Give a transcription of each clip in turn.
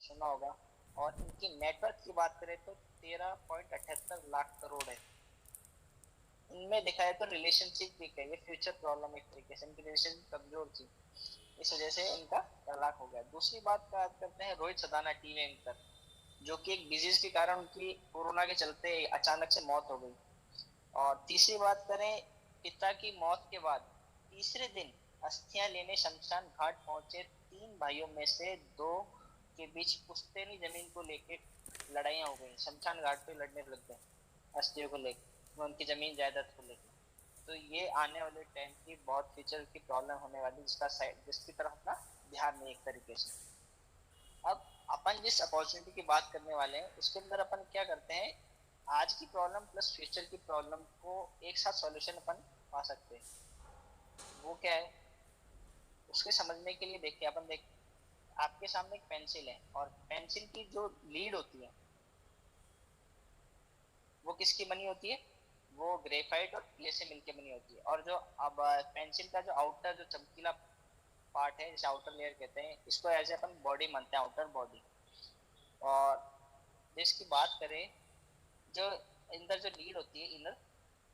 सुना होगा। और इनकी नेटवर्क की बात करें तो 13.78 लाख करोड़ है। इनमें देखा जाए तो रिलेशनशिप वीक है, ये फ्यूचर प्रॉब्लम एक तरीके से, इनकी रिलेशनशिप कमजोर थी, इस वजह से इनका तलाक हो गया। दूसरी बात बात करते हैं रोहित सदाना, टीवी एंकर, जो कि एक डिजीज के कारण उनकी कोरोना के चलते अचानक से मौत हो गई। और तीसरी बात करें, पिता की मौत के बाद तीसरे दिन अस्थियां लेने शमशान घाट पहुंचे तीन भाइयों में से दो के बीच पुश्तैनी जमीन को लेकर लड़ाइयां हो गई, शमशान घाट पे लड़ने लग गए अस्थियों को लेकर, उनकी जमीन जायदाद को लेकर। तो ये आने वाले टाइम की बहुत फ्यूचर की प्रॉब्लम होने वाली, जिसका साइड जिसकी तरफ अपना ध्यान नहीं एक तरीके से। अब अपन जिस अपॉर्चुनिटी की बात करने वाले हैं उसके अंदर अपन क्या करते हैं, आज की प्रॉब्लम प्लस फ्यूचर की प्रॉब्लम को एक साथ सॉल्यूशन अपन पा सकते हैं। वो क्या है, उसके समझने के लिए देखिए, अपन देख, आपके सामने एक पेंसिल है और पेंसिल की जो लीड होती है वो किसकी बनी होती है, वो ग्रेफाइट और क्ले से मिलके बनी होती है। और जो अब पेंसिल का जो आउटर जो चमकीला पार्ट है, जिसे आउटर लेयर कहते हैं, इसको ऐसे अपन बॉडी मानते हैं, आउटर बॉडी। और इसकी बात करें, जो अंदर जो लीड होती है, इनर,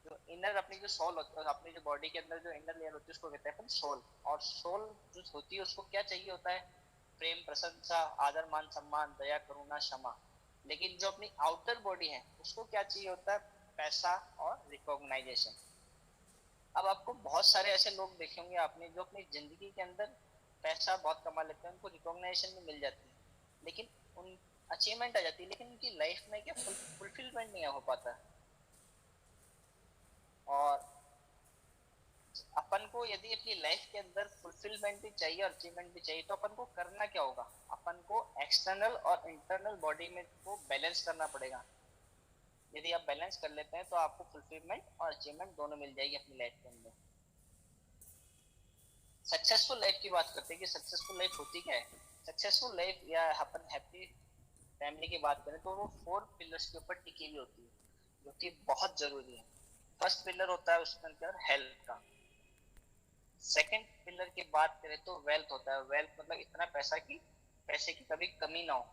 जो इनर अपनी जो सोल होती है, अपनी जो बॉडी के अंदर जो इनर लेयर होती है उसको कहते हैं अपन सोल। और सोल जो होती है उसको क्या चाहिए होता है, प्रेम, प्रशंसा, आदर, मान, सम्मान, दया, करुणा, क्षमा। लेकिन जो अपनी आउटर बॉडी है उसको क्या चाहिए होता है, पैसा और रिकॉग्नाइजेशन। अब आपको बहुत सारे ऐसे लोग देखे होंगे आपने जो अपनी जिंदगी के अंदर पैसा बहुत कमा लेते हैं, उनको रिकॉग्नाइजेशन भी मिल जाती है, लेकिन उन अचीवमेंट आ जाती है, लेकिन उनकी लाइफ में क्या फुलफिलमेंट नहीं हो पाता। और अपन को यदि अपनी लाइफ के अंदर फुलफिलमेंट भी चाहिए और अचीवमेंट भी चाहिए, तो अपन को करना क्या होगा, अपन को एक्सटर्नल और इंटरनल बॉडी में को बैलेंस करना पड़ेगा। यदि आप बैलेंस कर लेते हैं तो आपको फुलफिलमेंट और अचीवमेंट दोनों मिल जाएगी अपनी लाइफ के अंदर। सक्सेसफुल लाइफ की बात करते हैं कि सक्सेसफुल लाइफ होती क्या है। सक्सेसफुल लाइफ या अपन हैप्पी फैमिली की बात करें तो वो 4 पिलर्स के ऊपर टिकी हुई होती है, जो कि बहुत जरूरी है। फर्स्ट पिलर होता है उसके अंदर हेल्थ का। सेकंड पिलर की बात करें तो वेल्थ होता है, वेल्थ मतलब इतना पैसा की पैसे की कभी कमी ना हो।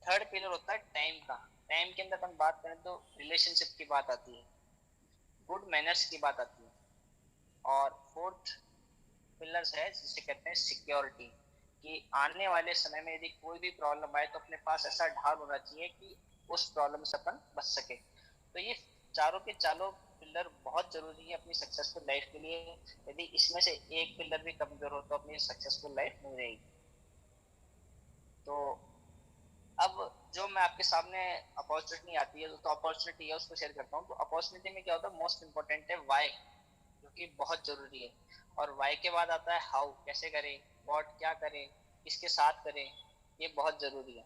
थर्ड पिलर होता है टाइम का। टाइम के अंदर अपन बात करें तो रिलेशनशिप की बात आती है, गुड मैनर्स की बात आती है। और फोर्थ पिलर्स है जिसे कहते हैं सिक्योरिटी, कि आने वाले समय में यदि कोई भी प्रॉब्लम आए तो अपने पास ऐसा ढाल होना चाहिए कि उस प्रॉब्लम से अपन बच सके। तो ये चारों के चारों पिलर बहुत जरूरी है अपनी सक्सेसफुल लाइफ के लिए। यदि इसमें से एक पिलर भी कमजोर हो तो अपनी सक्सेसफुल लाइफ नहीं रहेगी। तो अब जो मैं आपके सामने अपॉर्चुनिटी आती है, तो अपॉर्चुनिटी है उसको शेयर करता हूँ। तो अपॉर्चुनिटी में क्या होता है, मोस्ट इंपॉर्टेंट है वाई, जो कि बहुत जरूरी है। और वाई के बाद आता है हाउ, कैसे करें, व्हाट क्या करें, किसके साथ करें, ये बहुत जरूरी है।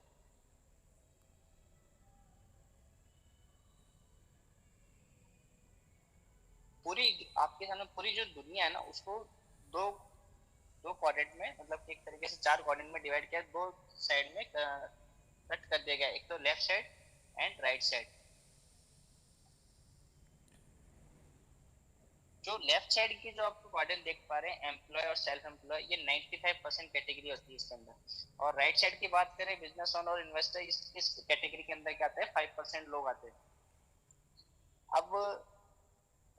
पूरी आपके सामने पूरी जो दुनिया है ना उसको दो दो क्वाड्रेंट में, मतलब एक तरीके से 4 क्वाड्रेंट में डिवाइड किया, दो साइड में कट कर दिया गया, एक तो left side and right side. जो लेफ्ट साइड की जो आप क्वाड्रेंट देख पा रहे हैं, एम्प्लॉय और सेल्फ एम्प्लॉय, ये 95% कैटेगरी होती है इसके अंदर। और राइट साइड की बात करें, बिजनेस ओनर और इन्वेस्टर, इस कैटेगरी के अंदर क्या आते हैं, 5% लोग आते हैं। अब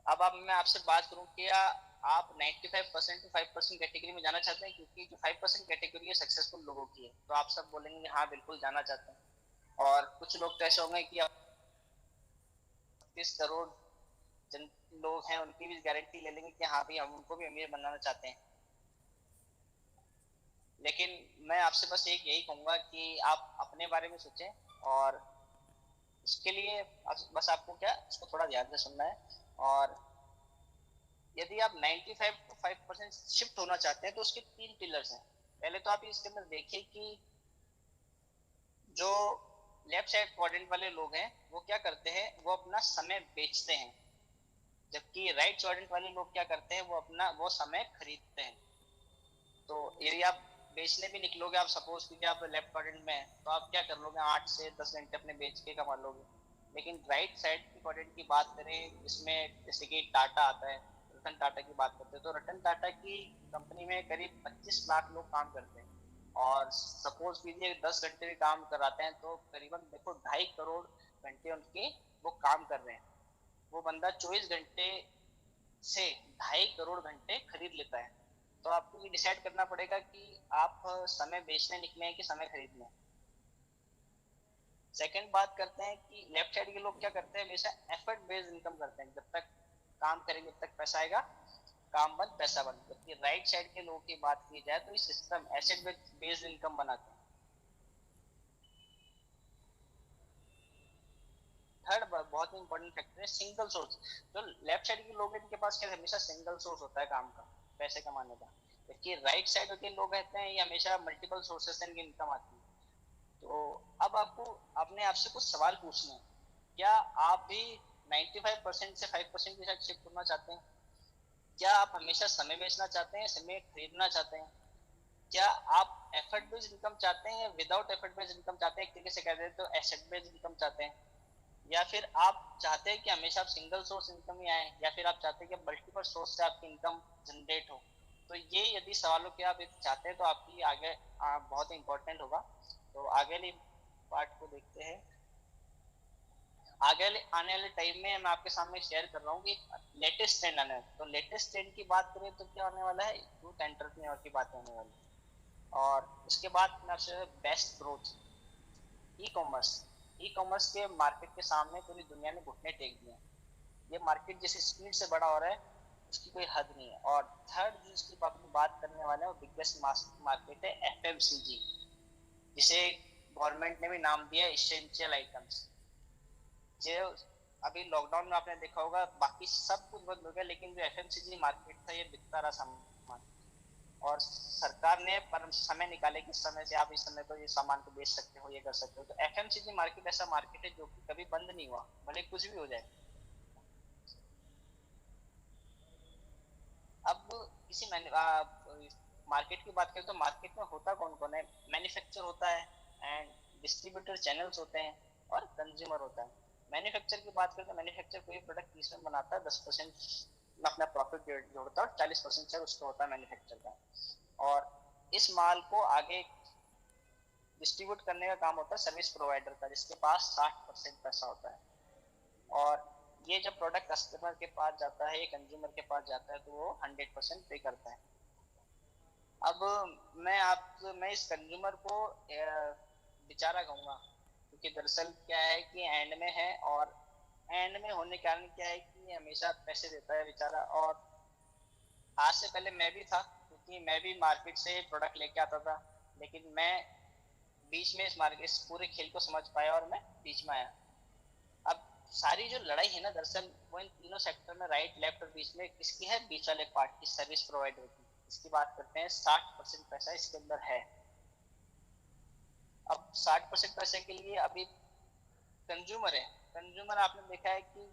अब मैं आपसे बात करूं कि आप 95% टू 5% कैटेगरी में जाना चाहते हैं, क्योंकि जो 5% कैटेगरी है सक्सेसफुल लोगों की है, तो आप सब बोलेंगे हाँ बिल्कुल जाना चाहते हैं। और कुछ लोग तो ऐसे होंगे कि आप 30 करोड़ जन लोग हैं उनकी भी गारंटी ले लेंगे कि हाँ भाई हम उनको भी अमीर बनाना चाहते हैं। लेकिन मैं आपसे बस एक यही कहूंगा कि आप अपने बारे में सोचें, और इसके लिए बस आपको क्या इसको थोड़ा ध्यान से सुनना है। और यदि आप 95 to 5% शिफ्ट होना चाहते हैं तो उसके 3 पिलर्स हैं। पहले तो आप इसके अंदर देखिए कि जो लेफ्ट साइड क्वाड्रेंट वाले लोग हैं वो क्या करते हैं, वो अपना समय बेचते हैं, जबकि राइट क्वाड्रेंट वाले लोग क्या करते हैं, वो समय खरीदते हैं। तो यदि आप बेचने भी निकलोगे, आप सपोज कीजिए आप लेफ्ट क्वाड्रेंट में हैं, तो आप क्या कर लोगे, 8 से 10 घंटे अपने बेच के कमा लोगे। लेकिन राइट साइड की क्वाड्रेंट की बात करें, जिसमें जैसे कि टाटा आता है, रतन टाटा की बात करते हैं, तो रतन टाटा की कंपनी में करीब 25 लाख लोग काम करते हैं। और सपोज कीजिए 10 घंटे भी काम कराते हैं तो करीबन देखो 2.5 करोड़ घंटे उनके वो काम कर रहे हैं। वो बंदा 24 घंटे से 2.5 करोड़ घंटे खरीद लेता है। तो आपको ये डिसाइड करना पड़ेगा कि आप समय बेचने निकले हैं कि समय खरीदने। सेकंड बात करते हैं कि लेफ्ट साइड के लोग क्या करते हैं, हमेशा एफर्ट बेस्ड इनकम करते हैं, जब तक काम करेंगे जब तक पैसा आएगा, काम बंद पैसा बंद। जबकि राइट साइड के लोगों की बात की जाए तो इस सिस्टम एसेट बेस्ड इनकम बनाते हैं। थर्ड बहुत ही इंपॉर्टेंट फैक्टर है सिंगल सोर्स। जो लेफ्ट साइड के लोग हैं इनके पास क्या हमेशा सिंगल सोर्स होता है काम का, पैसे कमाने का। जबकि राइट साइड के लोग रहते हैं ये हमेशा मल्टीपल सोर्सेस से इनकी इनकम आती है। तो अब आपको अपने आप से कुछ सवाल पूछने हैं। क्या आप भी 95% से 5% के साथ शिफ्ट करना चाहते हैं? क्या आप हमेशा समय बेचना चाहते हैं, समय खरीदना चाहते हैं? क्या आप एफर्ट बेस्ड इनकम चाहते हैं, विदाउट एफर्ट बेस्ड इनकम चाहते हैं, एक तरीके से कह दें तो एसेट बेस्ड इनकम चाहते हैं? या फिर आप चाहते हैं कि हमेशा आप सिंगल सोर्स इनकम ही आए, या फिर आप चाहते हैं कि मल्टीपल सोर्स से आपकी इनकम जनरेट हो? तो ये यदि सवालों के आप चाहते हैं तो आपकी आगे बहुत इंपॉर्टेंट होगा। तो आगे वाली पार्ट को देखते हैं। आगे आने वाले टाइम में मैं आपके सामने शेयर कर रहा हूँ कि लेटेस्ट ट्रेंड आने वाला है। तो लेटेस्ट ट्रेंड की बात करें तो क्या होने वाला है, यूथ एंटरप्रेन्योर की बात होने वाली है। और उसके बाद मैं आपसे best growth, e commerce. E commerce के मार्केट के सामने पूरी दुनिया ने घुटने टेक दिए हैं। ये मार्केट जिस स्पीड से बड़ा हो रहा है उसकी कोई हद नहीं है। और थर्ड जिसकी बात करने वाले हैं वो बिगेस्ट मार्केट है एफएमसीजी, जिसे गवर्नमेंट ने भी नाम दिया है एसेंशियल आइटम्स। जो अभी लॉकडाउन में आपने देखा होगा बाकी सब कुछ बंद हो गया, लेकिन जो एफएमसीजी मार्केट था ये बिकता रहा सामान। और सरकार ने पर समय निकाले कि इस समय से आप इस समय को ये सामान को बेच सकते हो, ये कर सकते हो। तो एफएमसीजी मार्केट ऐसा मार्केट है जो कि कभी बंद नहीं हुआ, भले कुछ भी हो जाए। अब किसी मार्केट की बात करें तो मार्केट में होता कौन कौन है, मैन्युफैक्चर होता है, एंड डिस्ट्रीब्यूटर चैनल्स होते हैं, और कंज्यूमर होता है। मैन्युफैक्चर की बात करें तो मैन्युफैक्चर कोई प्रोडक्ट 30 में बनाता है, 10% अपना प्रॉफिट जोड़ता है और 40% शेयर उसका होता है मैन्युफैक्चर का। और इस माल को आगे डिस्ट्रीब्यूट करने का काम होता है सर्विस प्रोवाइडर का, जिसके पास 60% पैसा होता है। और ये जब प्रोडक्ट कस्टमर के पास जाता है, कंज्यूमर के पास जाता है, तो वो 100% पे करता है। अब मैं इस कंज्यूमर को बेचारा कहूंगा, क्योंकि दरअसल क्या है कि एंड में है, और एंड में होने के कारण क्या है कि हमेशा पैसे देता है बेचारा। और आज से पहले मैं भी था, क्योंकि मैं भी मार्केट से प्रोडक्ट लेके आता था, लेकिन मैं बीच में इस पूरे खेल को समझ पाया और मैं बीच में आया। अब सारी जो लड़ाई है ना दरअसल वो इन तीनों सेक्टर में, राइट लेफ्ट और बीच में, किसकी है, बीच वाले पार्ट की, सर्विस प्रोवाइडर की। इसकी बात करते हैं, 60% पैसा इसके अंदर है। अब 60% पैसे के लिए अभी कंज्यूमर है। कंज्यूमर आपने देखा है कि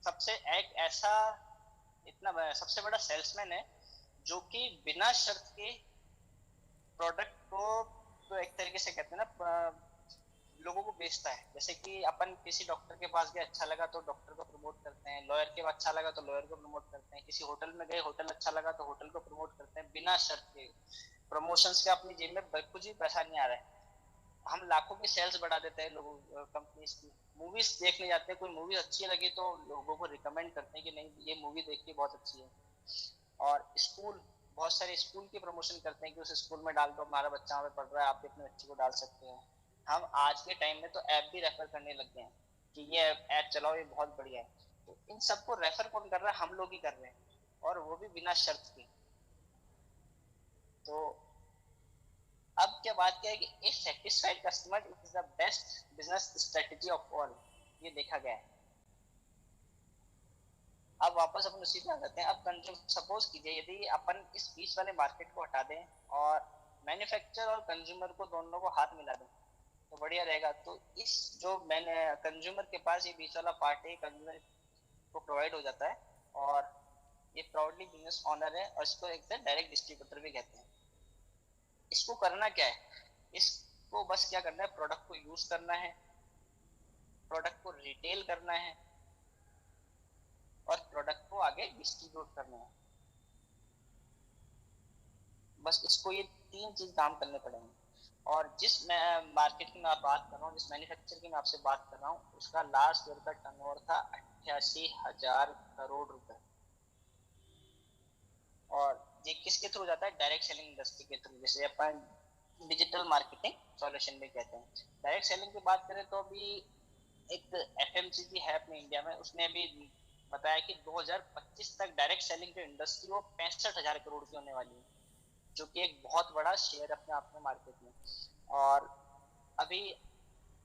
सबसे एक ऐसा सबसे बड़ा सेल्समैन है जो कि बिना शर्त के प्रोडक्ट को, तो एक तरीके से कहते हैं ना, लोगों को बेचता है। जैसे कि अपन किसी डॉक्टर के पास गए, अच्छा लगा तो डॉक्टर को प्रमोट करते हैं, लॉयर के अच्छा लगा तो लॉयर को प्रमोट करते हैं, किसी होटल में गए होटल अच्छा लगा तो होटल को प्रमोट करते हैं, बिना शर्त के। प्रमोशंस के अपनी जेब में कुछ भी पैसा नहीं आ रहा है, हम लाखों की सेल्स बढ़ा देते हैं लोगों कंपनीज की। मूवीज देखने जाते हैं, कोई मूवी अच्छी लगी तो लोगों को रिकमेंड करते हैं कि नहीं ये मूवी देखिए बहुत अच्छी है। और स्कूल, बहुत सारे स्कूल की प्रमोशन करते हैं कि उस स्कूल में डाल दो, हमारा बच्चा वहाँ पे पढ़ रहा है, आप भी अपने बच्चे को डाल सकते हैं। हम आज के टाइम में तो ऐप भी रेफर करने लग गए हैं कि ये ऐप चलाओ, ये बहुत बढ़िया है। तो इन सबको रेफर कौन कर रहा है, हम लोग ही कर रहे हैं, और वो भी बिना शर्त के। तो अब क्या बात क्या है कि a satisfied customer is the best business strategy of all, ये देखा गया है। अब वापस अपन उसी पे आ जाते हैं। अब कंज्यूम, सपोज कीजिए यदि अपन इस बीच वाले मार्केट को हटा दें और मैन्युफैक्चर और कंज्यूमर को दोनों को हाथ मिला दें तो बढ़िया रहेगा। तो इस जो मैंने कंज्यूमर के पास ये बीच वाला पार्ट है, कंज्यूमर को प्रोवाइड हो जाता है, और ये प्राउडली बिजनेस ऑनर है, और इसको एक डायरेक्ट डिस्ट्रीब्यूटर भी कहते हैं। इसको करना क्या है, इसको बस क्या करना है, प्रोडक्ट को यूज करना है, प्रोडक्ट को रिटेल करना है, और प्रोडक्ट को आगे डिस्ट्रीब्यूट करना है। बस इसको ये तीन चीज काम करने पड़ेंगे। और जिस मैं मार्केट की मैं बात कर रहा हूँ, जिस मैन्युफैक्चर की मैं आपसे बात कर रहा हूँ, उसका लास्ट ईयर का टर्नओवर था 88,000 करोड़ रुपए। और ये किसके थ्रू जाता है? डायरेक्ट सेलिंग इंडस्ट्री के थ्रू, जैसे अपन डिजिटल मार्केटिंग सॉल्यूशन भी कहते हैं। डायरेक्ट सेलिंग की बात करें तो अभी एक एफएमसीजी है अपने इंडिया में, उसने अभी बताया कि 2025 तक डायरेक्ट सेलिंग जो इंडस्ट्री वो 65,000 करोड़ की होने वाली है, जो कि एक बहुत बड़ा शेयर अपने आप में मार्केट में। और अभी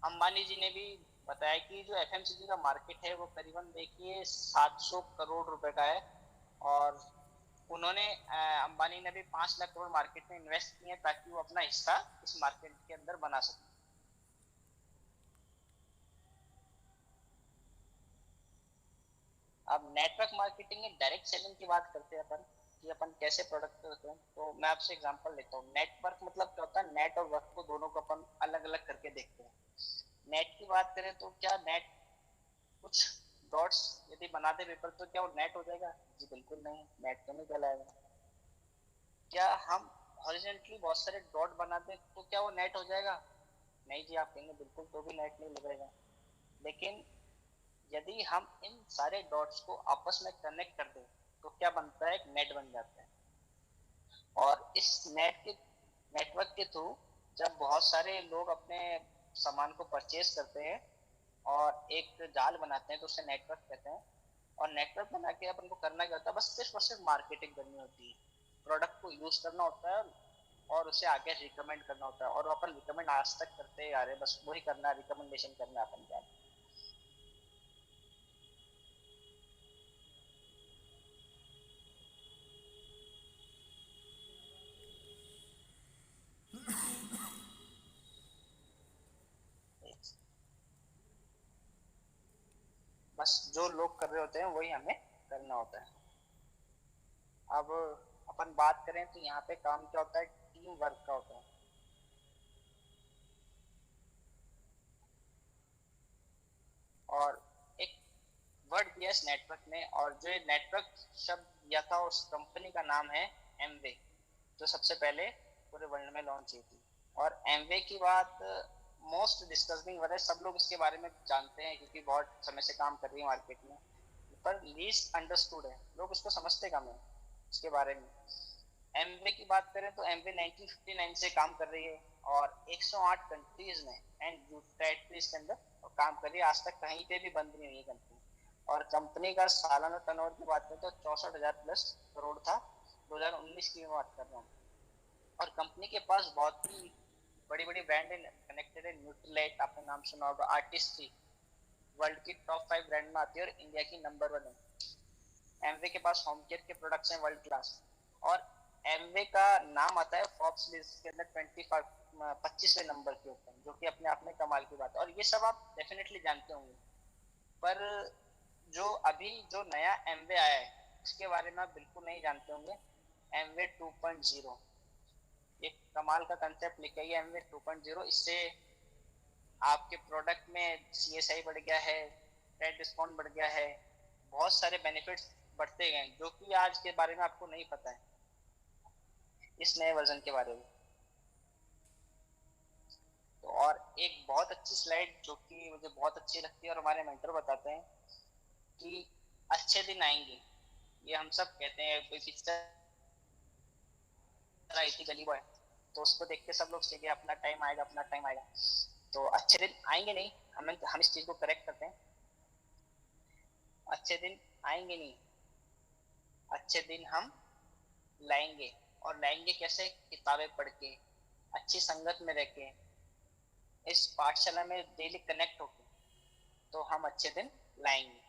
अंबानी जी ने भी बताया कि जो एफएमसीजी का मार्केट है वो करीबन देखिए 700 करोड़ रुपए का है। और उन्होंने अंबानी ने भी 5 लाख करोड़ मार्केट में इन्वेस्ट किए ताकि वो अपना हिस्सा इस मार्केट के अंदर बना सके। अब नेटवर्क मार्केटिंग में डायरेक्ट सेलिंग की बात करते हैं अपन, कि अपन कैसे प्रोडक्ट करते हैं। तो मैं आपसे एग्जांपल लेता हूँ। नेटवर्क मतलब क्या होता है? नेट और वर्क को दोनों को अपन अलग अलग करके देखते हैं। नेट की बात करें तो क्या नेट कुछ डॉट्स यदि बना दे पेपर तो क्या वो नेट हो जाएगा? जी बिल्कुल नहीं, नेट तो नहीं कहलाएगा। क्या हम हॉरिजॉन्टली बहुत सारे डॉट बना दें तो क्या वो नेट हो जाएगा? नहीं जी, आप कहेंगे बिल्कुल तो भी नेट नहीं लगेगा। लेकिन यदि हम इन सारे डॉट्स को आपस में कनेक्ट कर दें तो क्या बनता है? एक नेट बन जाता है। और इस नेट के नेटवर्क के थ्रू जब बहुत सारे लोग अपने सामान को परचेज करते हैं और एक जाल बनाते हैं तो उसे नेटवर्क कहते हैं। और नेटवर्क बना के अपन को करना क्या होता है? बस सिर्फ और सिर्फ मार्केटिंग करनी होती है, प्रोडक्ट को यूज करना होता है और उसे आगे रिकमेंड करना होता है। और अपन रिकमेंड आज तक करते आ रहे हैं, बस वही करना, रिकमेंडेशन करना अपन का। बस जो लोग कर रहे होते हैं वही हमें करना होता है। अब अपन बात करें तो यहाँ पे काम क्या होता है? टीम वर्क का होता है। और एक वर्ड दिया इस नेटवर्क ने, और जो नेटवर्क शब्द दिया था उस कंपनी का नाम है एमवे, जो सबसे पहले पूरे वर्ल्ड में लॉन्च हुई थी। और एमवे की बात मोस्ट डिस्कसिंग वर्ड है, सब लोग इसके बारे में जानते हैं क्योंकि बहुत समय से काम कर रही है मार्केट में। पर लीस्ट अंडरस्टूड है, लोग उसको समझते कम है इसके बारे में। एमवे की बात करें तो एमवे 1959 से काम कर रही है और 108 कंट्रीज में एंड टेरिटरीज के अंदर काम कर रही है। आज तक कहीं पे भी बंद नहीं हुई कंपनी। और कंपनी का सालाना टर्नओवर की बात करें तो 64,000 प्लस करोड़ था। 2019 की मैं बात कर रहा हूँ। और कंपनी के पास बहुत ही बड़ी बड़ी ब्रांड कनेक्टेड है। न्यूट्रीलाइट आपने नाम सुना होगा, आर्टिस्ट्री वर्ल्ड की टॉप 5 ब्रांड में आती है और इंडिया की नंबर 1 है। एमवे के पास होम केयर के प्रोडक्ट्स हैं वर्ल्ड क्लास। और एमवे का नाम आता है फोर्ब्स लिस्ट के अंदर 25वें नंबर के ऊपर, जो कि अपने आप में कमाल की बात है। और ये सब आप डेफिनेटली जानते होंगे। पर जो अभी जो नया एमवे आया है उसके बारे में आप बिल्कुल नहीं जानते होंगे। एमवे 2.0 एक कमाल का कंसेप्ट लेके आई है एमवे 2.0। इससे आपके प्रोडक्ट में सीएसआई बढ़ गया है, रेट डिस्काउंट बढ़ गया है, बहुत सारे बेनिफिट्स बढ़ते गए जो कि आज के बारे में आपको नहीं पता है इस नए वर्जन के बारे में। तो और एक बहुत अच्छी स्लाइड जो कि मुझे बहुत अच्छी लगती है और हमारे मेंटर बताते हैं कि अच्छे दिन आएंगे। ये हम सब कहते हैं, कोई पिक्चर आई थी गली बॉय, तो उसको देख के सब लोग सीखे अपना टाइम आएगा, अपना टाइम आएगा। तो अच्छे दिन आएंगे नहीं, हम इस चीज को करेक्ट करते हैं। अच्छे दिन आएंगे नहीं, अच्छे दिन हम लाएंगे। और लाएंगे कैसे? किताबें पढ़ के, अच्छी संगत में रह के, इस पाठशाला में डेली कनेक्ट होके, तो हम अच्छे दिन लाएंगे।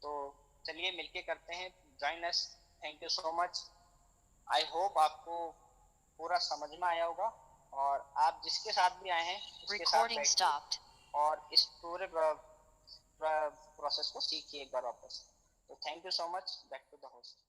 तो चलिए मिलके करते हैं, join us. Thank you so much. I hope आपको पूरा समझ में आया होगा और आप जिसके साथ भी आए हैं उसके साथ बैठिए और इस पूरे प्रोसेस को सीखिए एक बार वापस। तो thank you so much. Back to the host.